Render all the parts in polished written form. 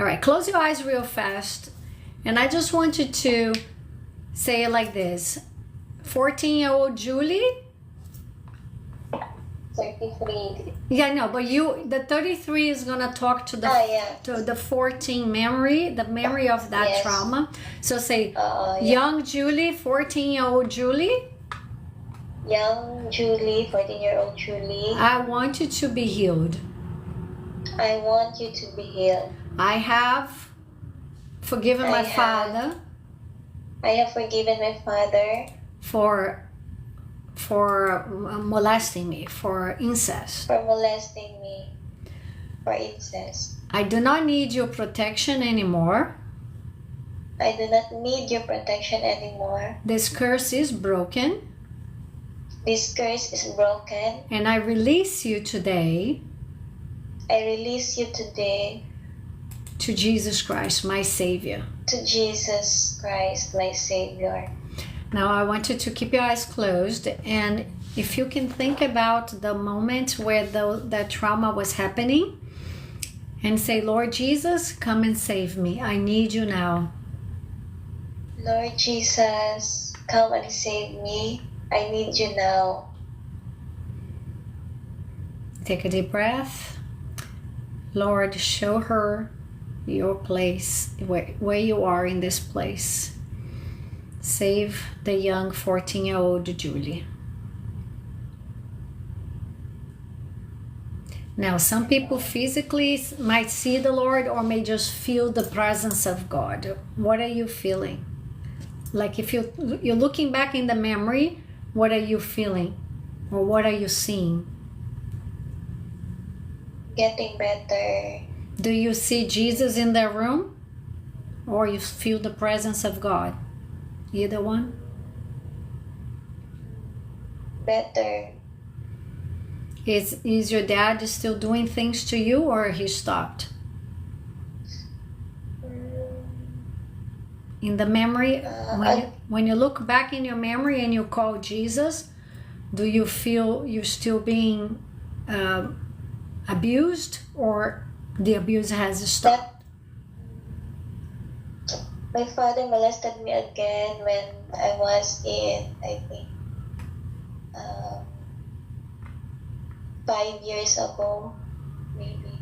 All right, close your eyes real fast. And I just want you to say it like this. 14-year-old Julie. 33. Yeah, no, but the 33 is gonna talk to the 14 memory, the memory of that trauma. So say, young Julie, 14-year-old Julie. Young Julie, 14-year-old Julie. I want you to be healed. I want you to be healed. I have forgiven my father. I have forgiven my father for molesting me, for incest. For molesting me, for incest. I do not need your protection anymore. I do not need your protection anymore. This curse is broken. This curse is broken. And I release you today. I release you today. To Jesus Christ, my Savior. To Jesus Christ, my Savior. Now I want you to keep your eyes closed, and if you can think about the moment where that trauma was happening, and say, Lord Jesus, come and save me. I need you now. Lord Jesus, come and save me. I need you now. Take a deep breath. Lord, show her your place, where you are in this place. Save the young 14-year-old Julie. Now, some people physically might see the Lord or may just feel the presence of God. What are you feeling? Like if you're looking back in the memory, what are you feeling? Or what are you seeing? Getting better. Do you see Jesus in the room? Or you feel the presence of God? Either one? Better. Is your dad still doing things to you, or he stopped? In the memory, when you look back in your memory and you call Jesus, do you feel you're still being abused, or the abuse has stopped? My father molested me again when I was in, I think, 5 years ago, maybe.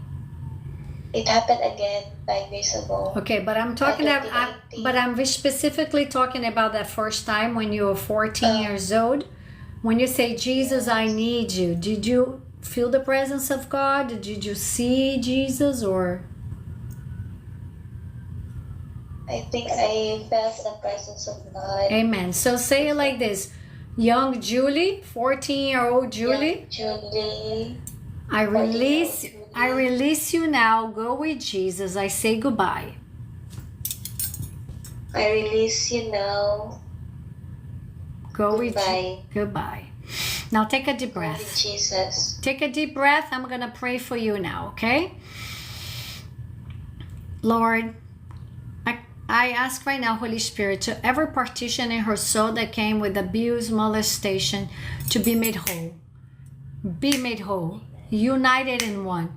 It happened again 5 years ago. Okay, but I'm specifically talking about that first time when you were 14 years old. When you say, Jesus, I need you, did you feel the presence of God? Did you see Jesus, or? I think I felt the presence of God. Amen. So say it like this. Young Julie, 14-year-old Julie. Young Julie. I release you now. Go with Jesus. I say goodbye. I release you now. Go goodbye. With goodbye. Now take a deep breath. With Jesus. Take a deep breath. I'm going to pray for you now, okay? Lord, I ask right now, Holy Spirit, to every partition in her soul that came with abuse, molestation, to be made whole. Be made whole. United in one.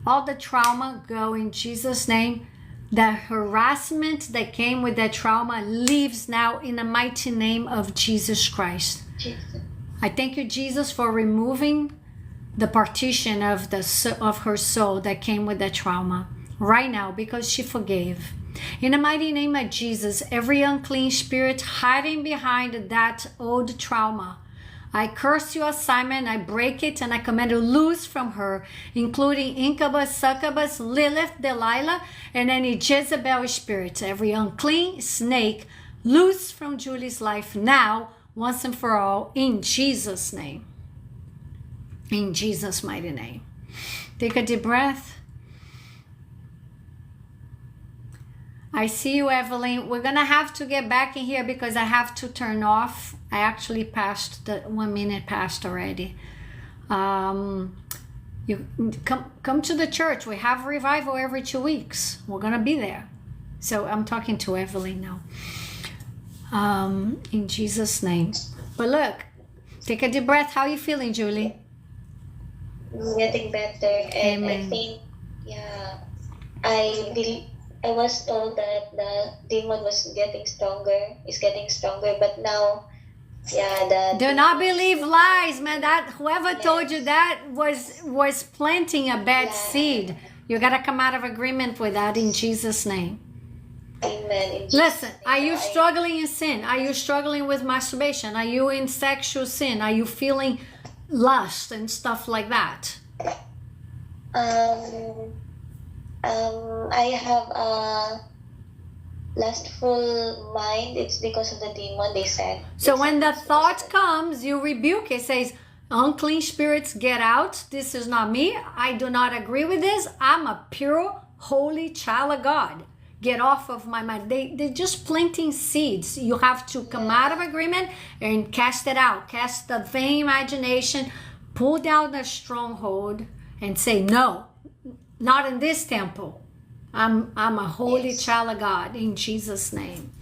All the trauma go in Jesus' name. The harassment that came with that trauma leaves now in the mighty name of Jesus Christ. Jesus. I thank you, Jesus, for removing the partition of her soul that came with that trauma right now, because she forgave. In the mighty name of Jesus, every unclean spirit hiding behind that old trauma, I curse your assignment, I break it, and I command you loose from her, including incubus, succubus, Lilith, Delilah, and any Jezebel spirit. Every unclean snake, loose from Julie's life now, once and for all, in Jesus' name. In Jesus' mighty name. Take a deep breath. I see you, Evelyn. We're going to have to get back in here because I have to turn off. I actually passed the 1 minute passed already. You come to the church. We have revival every 2 weeks. We're going to be there. So I'm talking to Evelyn now. In Jesus' name. But look, take a deep breath. How are you feeling, Julie? Getting better. And Amen. I think, I was told that the demon was getting stronger, but now, yeah, Do not believe lies, man. That whoever told you that was planting a bad seed. You gotta come out of agreement with that in Jesus' name. Amen. In Jesus' Listen, name, are you struggling in sin? Are you struggling with masturbation? Are you in sexual sin? Are you feeling lust and stuff like that? I have a lustful mind. It's because of the demon, they said. So when the thought comes, you rebuke it. Says, unclean spirits, get out. This is not me. I do not agree with this. I'm a pure, holy child of God. Get off of my mind. They're just planting seeds. You have to come out of agreement and cast it out. Cast the vain imagination. Pull down the stronghold and say, no, not in this temple. I'm a holy child of God in Jesus' name.